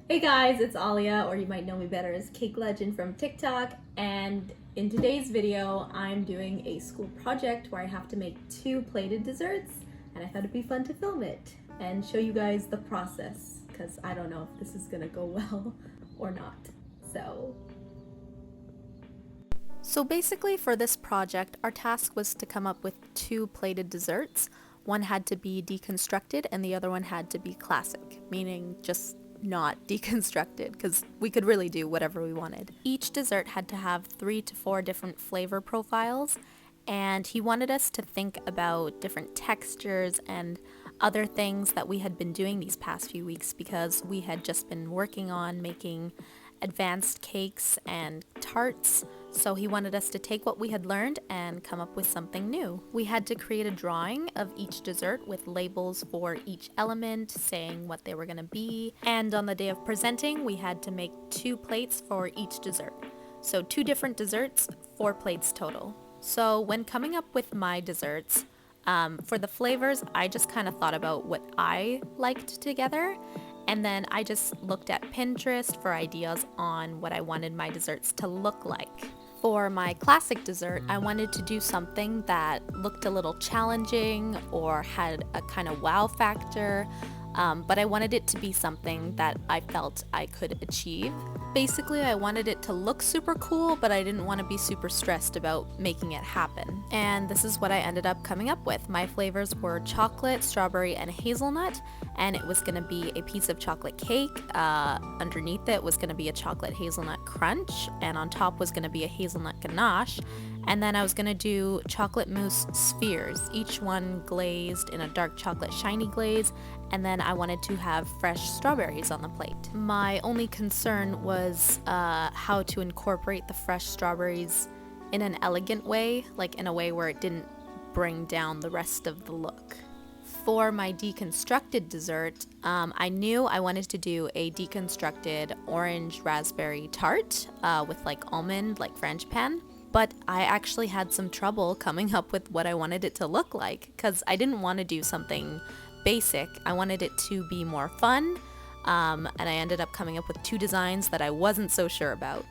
Hey guys, it's Alia, or you might know me better as Cake Legend from TikTok, and in today's video, I'm doing a school project where I have to make 2 plated desserts, and I thought it'd be fun to film it and show you guys the process, because I don't know if this is gonna go well or not. So basically for this project, our task was to come up with 2 plated desserts. One had to be deconstructed and the other one had to be classic, meaning just not deconstructed, because we could really do whatever we wanted. Each dessert had to have 3 to 4 different flavor profiles, and he wanted us to think about different textures and other things that we had been doing these past few weeks, because we had just been working on making advanced cakes and tarts. So he wanted us to take what we had learned and come up with something new. We had to create a drawing of each dessert with labels for each element, saying what they were going to be. And on the day of presenting, we had to make 2 plates for each dessert. So 2 different desserts, 4 plates total. So when coming up with my desserts, for the flavors, I just kind of thought about what I liked together. And then I just looked at Pinterest for ideas on what I wanted my desserts to look like. For my classic dessert, I wanted to do something that looked a little challenging or had a kind of wow factor, but I wanted it to be something that I felt I could achieve. Basically, I wanted it to look super cool, but I didn't want to be super stressed about making it happen. And this is what I ended up coming up with. My flavors were chocolate, strawberry, and hazelnut, and it was going to be a piece of chocolate cake. Underneath it was going to be a chocolate hazelnut crunch, and on top was going to be a hazelnut ganache. And then I was going to do chocolate mousse spheres, each one glazed in a dark chocolate shiny glaze, and then I wanted to have fresh strawberries on the plate. My only concern was how to incorporate the fresh strawberries in an elegant way, like in a way where it didn't bring down the rest of the look. For my deconstructed dessert, I knew I wanted to do a deconstructed orange raspberry tart with like almond, like French but I actually had some trouble coming up with what I wanted it to look like, because I didn't want to do something basic. I wanted it to be more fun, and I ended up coming up with 2 designs that I wasn't so sure about.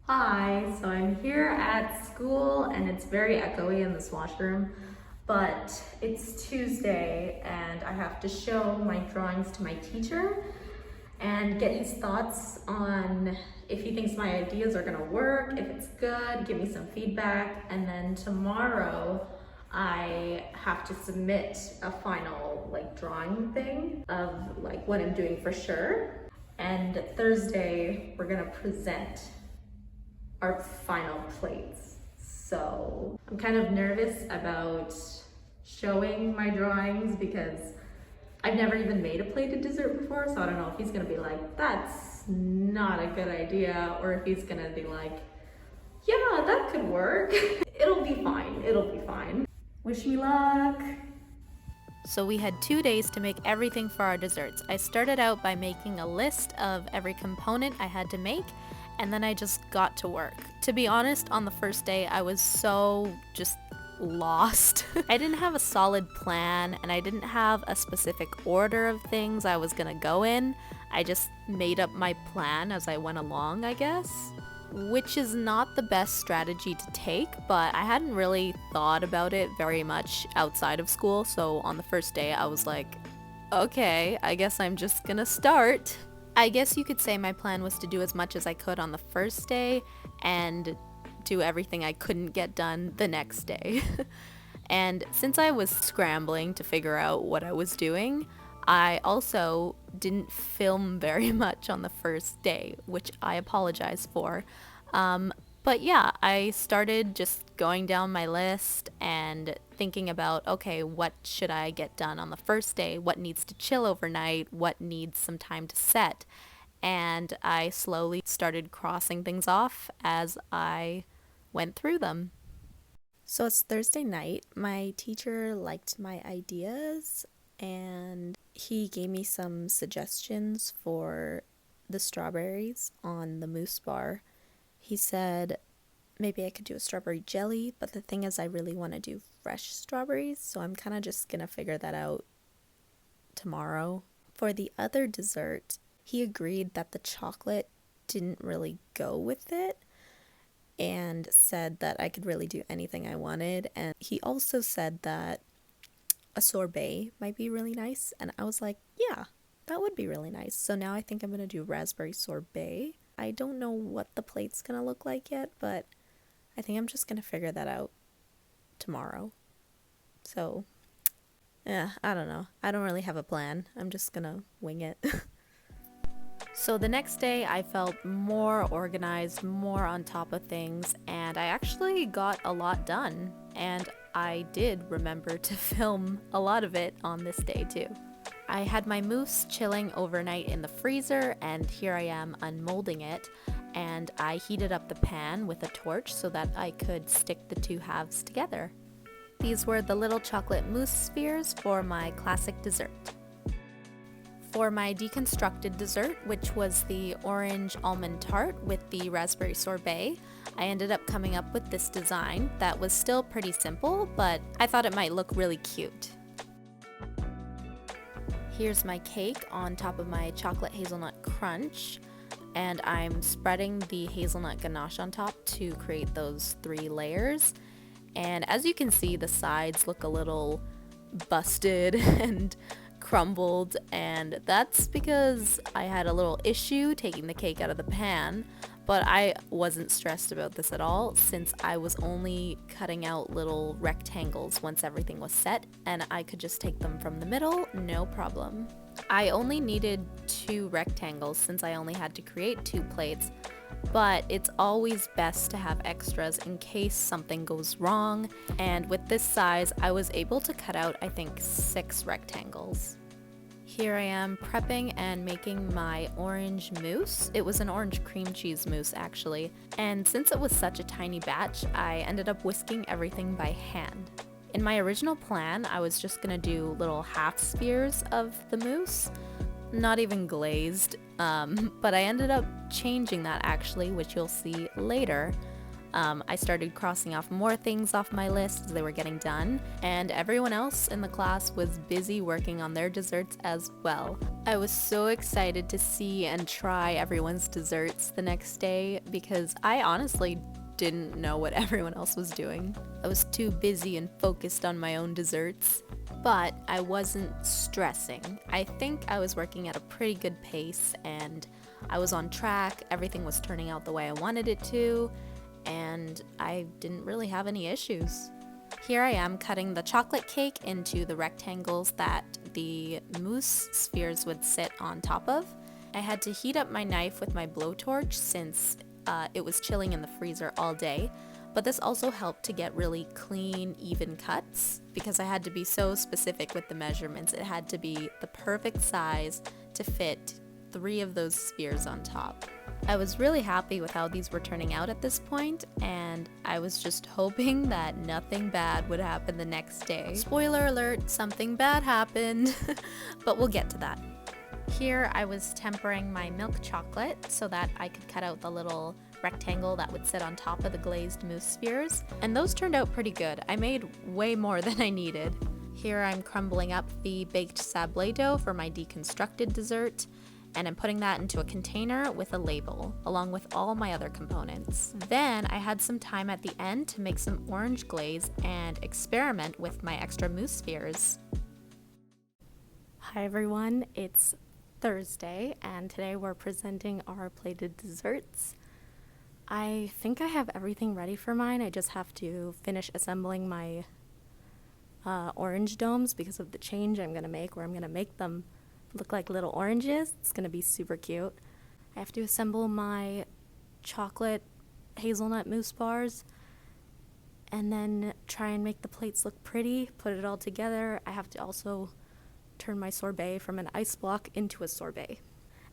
Hi, so I'm here at school and it's very echoey in this washroom, but it's Tuesday and I have to show my drawings to my teacher and get his thoughts on if he thinks my ideas are gonna work, if it's good, give me some feedback, and then tomorrow I have to submit a final drawing thing of what I'm doing for sure. And Thursday we're gonna present our final plates. So I'm kind of nervous about showing my drawings because I've never even made a plated dessert before, so I don't know if he's gonna be like, that's not a good idea, or if he's gonna be like, yeah, that could work. It'll be fine, it'll be fine. Wish me luck. So we had 2 days to make everything for our desserts. I started out by making a list of every component I had to make, and then I just got to work. To be honest, on the first day, I was so just lost. I didn't have a solid plan, and I didn't have a specific order of things I was gonna go in. I just made up my plan as I went along, I guess. Which is not the best strategy to take, but I hadn't really thought about it very much outside of school, so on the first day I was like, okay, I guess I'm just gonna start. I guess you could say my plan was to do as much as I could on the first day and do everything I couldn't get done the next day. And since I was scrambling to figure out what I was doing, I also didn't film very much on the first day, which I apologize for. But yeah, I started just going down my list and thinking about, okay, what should I get done on the first day? What needs to chill overnight? What needs some time to set? And I slowly started crossing things off as I went through them. So it's Thursday night. My teacher liked my ideas and he gave me some suggestions for the strawberries on the mousse bar. He said maybe I could do a strawberry jelly, but the thing is I really want to do fresh strawberries, so I'm kind of just gonna figure that out tomorrow. For the other dessert, he agreed that the chocolate didn't really go with it and said that I could really do anything I wanted. And he also said that a sorbet might be really nice. And I was like, yeah, that would be really nice. So now I think I'm going to do raspberry sorbet. I don't know what the plate's going to look like yet, but I think I'm just going to figure that out tomorrow. So, yeah, I don't know. I don't really have a plan. I'm just going to wing it. So the next day I felt more organized, more on top of things, and I actually got a lot done. And I did remember to film a lot of it on this day too. I had my mousse chilling overnight in the freezer, and here I am unmolding it, and I heated up the pan with a torch so that I could stick the two halves together. These were the little chocolate mousse spheres for my classic dessert. For my deconstructed dessert, which was the orange almond tart with the raspberry sorbet, I ended up coming up with this design that was still pretty simple, but I thought it might look really cute. Here's my cake on top of my chocolate hazelnut crunch, and I'm spreading the hazelnut ganache on top to create those 3 layers. And as you can see, the sides look a little busted and crumbled, and that's because I had a little issue taking the cake out of the pan, but I wasn't stressed about this at all since I was only cutting out little rectangles once everything was set, and I could just take them from the middle, no problem. I only needed 2 rectangles since I only had to create 2 plates, but it's always best to have extras in case something goes wrong, and with this size I was able to cut out I think 6 rectangles. Here I am prepping and making my orange mousse. It was an orange cream cheese mousse actually, and since it was such a tiny batch, I ended up whisking everything by hand. In my original plan, I was just gonna do little half spheres of the mousse, not even glazed, but I ended up changing that actually, which you'll see later. I started crossing off more things off my list as they were getting done, and everyone else in the class was busy working on their desserts as well. I was so excited to see and try everyone's desserts the next day because I honestly didn't know what everyone else was doing. I was too busy and focused on my own desserts. But I wasn't stressing. I think I was working at a pretty good pace and I was on track. Everything was turning out the way I wanted it to, and I didn't really have any issues. Here I am cutting the chocolate cake into the rectangles that the mousse spheres would sit on top of. I had to heat up my knife with my blowtorch since it was chilling in the freezer all day. But this also helped to get really clean, even cuts because I had to be so specific with the measurements. It had to be the perfect size to fit 3 of those spheres on top. I was really happy with how these were turning out at this point, and I was just hoping that nothing bad would happen the next day. Spoiler alert, something bad happened, but we'll get to that. Here I was tempering my milk chocolate so that I could cut out the little rectangle that would sit on top of the glazed mousse spheres, and those turned out pretty good. I made way more than I needed. Here I'm crumbling up the baked sablé dough for my deconstructed dessert, and I'm putting that into a container with a label, along with all my other components. Then I had some time at the end to make some orange glaze and experiment with my extra mousse spheres. Hi everyone, it's Thursday, and today we're presenting our plated desserts. I think I have everything ready for mine. I just have to finish assembling my orange domes because of the change I'm gonna make, where I'm gonna make them look like little oranges. It's gonna be super cute. I have to assemble my chocolate hazelnut mousse bars and then try and make the plates look pretty, put it all together. I have to also turn my sorbet from an ice block into a sorbet.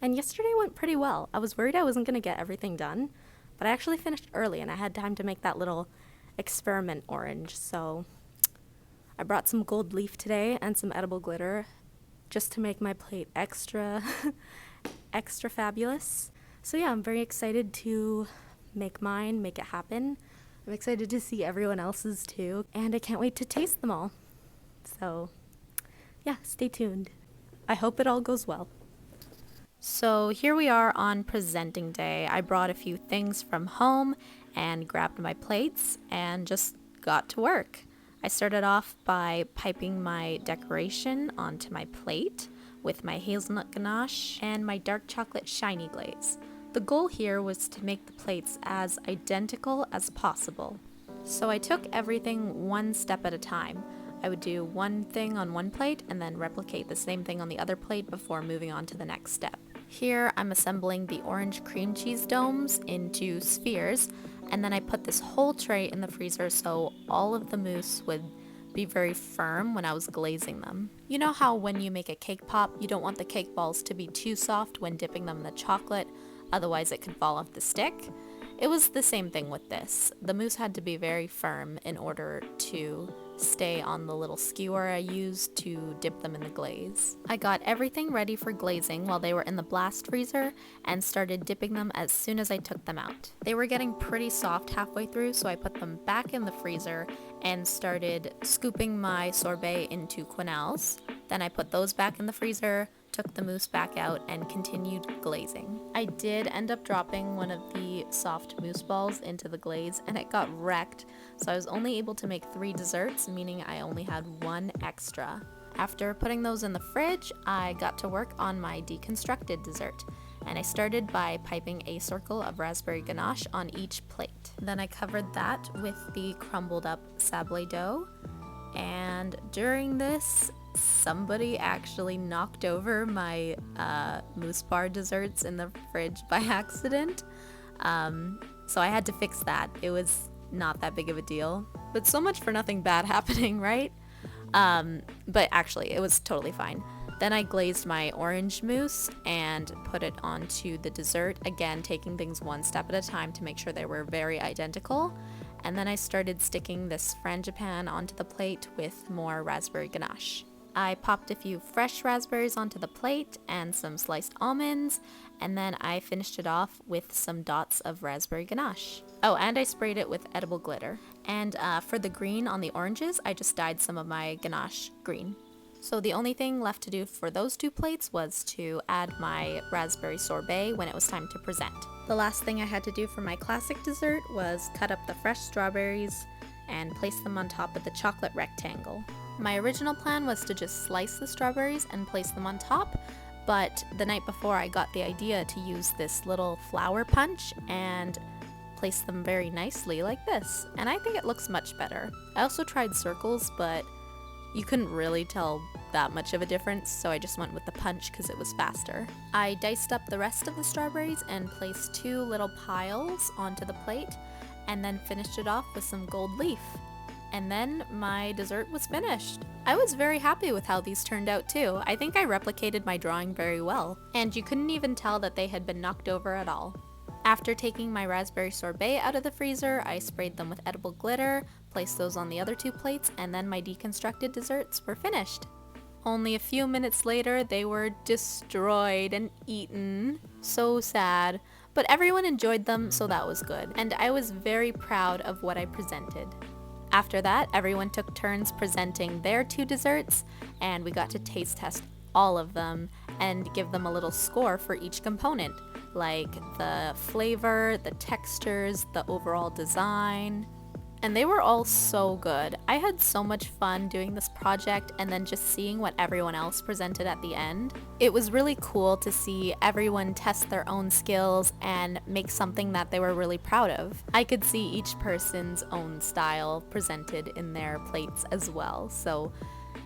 And yesterday went pretty well. I was worried I wasn't gonna get everything done, but I actually finished early and I had time to make that little experiment orange. So I brought some gold leaf today and some edible glitter just to make my plate extra fabulous. So yeah, I'm very excited to make mine, make it happen. I'm excited to see everyone else's too, and I can't wait to taste them all. So yeah, stay tuned. I hope it all goes well. So here we are on presenting day. I brought a few things from home and grabbed my plates and just got to work. I started off by piping my decoration onto my plate with my hazelnut ganache and my dark chocolate shiny glaze. The goal here was to make the plates as identical as possible. So I took everything one step at a time. I would do one thing on one plate and then replicate the same thing on the other plate before moving on to the next step. Here I'm assembling the orange cream cheese domes into spheres, and then I put this whole tray in the freezer so all of the mousse would be very firm when I was glazing them. You know how when you make a cake pop, you don't want the cake balls to be too soft when dipping them in the chocolate, otherwise it could fall off the stick? It was the same thing with this. The mousse had to be very firm in order to stay on the little skewer I used to dip them in the glaze. I got everything ready for glazing while they were in the blast freezer and started dipping them as soon as I took them out. They were getting pretty soft halfway through, so I put them back in the freezer and started scooping my sorbet into quenelles. Then I put those back in the freezer, took the mousse back out, and continued glazing. I did end up dropping one of the soft mousse balls into the glaze and it got wrecked, so I was only able to make 3 desserts, meaning I only had 1 extra. After putting those in the fridge, I got to work on my deconstructed dessert, and I started by piping a circle of raspberry ganache on each plate. Then I covered that with the crumbled up sablé dough, and during this, somebody actually knocked over my mousse bar desserts in the fridge by accident. So I had to fix that. It was not that big of a deal. But so much for nothing bad happening, right? But actually, it was totally fine. Then I glazed my orange mousse and put it onto the dessert, again taking things one step at a time to make sure they were very identical. And then I started sticking this frangipane onto the plate with more raspberry ganache. I popped a few fresh raspberries onto the plate and some sliced almonds, and then I finished it off with some dots of raspberry ganache. Oh, and I sprayed it with edible glitter. And for the green on the oranges, I just dyed some of my ganache green. So the only thing left to do for those 2 plates was to add my raspberry sorbet when it was time to present. The last thing I had to do for my classic dessert was cut up the fresh strawberries and place them on top of the chocolate rectangle. My original plan was to just slice the strawberries and place them on top, but the night before I got the idea to use this little flower punch and place them very nicely like this, and I think it looks much better. I also tried circles, but you couldn't really tell that much of a difference, so I just went with the punch because it was faster. I diced up the rest of the strawberries and placed 2 little piles onto the plate, and then finished it off with some gold leaf. And then my dessert was finished. I was very happy with how these turned out too. I think I replicated my drawing very well, and you couldn't even tell that they had been knocked over at all. After taking my raspberry sorbet out of the freezer, I sprayed them with edible glitter, placed those on the other 2 plates, and then my deconstructed desserts were finished. Only a few minutes later, they were destroyed and eaten. So sad. But everyone enjoyed them, so that was good. And I was very proud of what I presented. After that, everyone took turns presenting their 2 desserts, and we got to taste test all of them and give them a little score for each component, like the flavor, the textures, the overall design. And they were all so good. I had so much fun doing this project and then just seeing what everyone else presented at the end. It was really cool to see everyone test their own skills and make something that they were really proud of. I could see each person's own style presented in their plates as well. So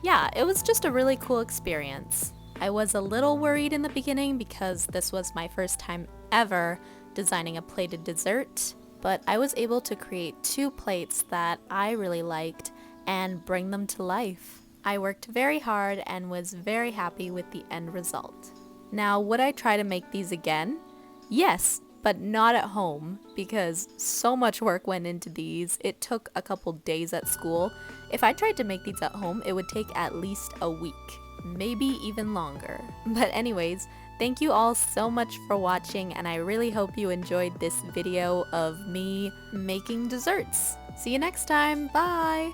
yeah, it was just a really cool experience. I was a little worried in the beginning because this was my first time ever designing a plated dessert, but I was able to create 2 plates that I really liked and bring them to life. I worked very hard and was very happy with the end result. Now, would I try to make these again? Yes, but not at home because so much work went into these. It took a couple days at school. If I tried to make these at home, it would take at least a week, maybe even longer. But anyways, thank you all so much for watching, and I really hope you enjoyed this video of me making desserts. See you next time. Bye!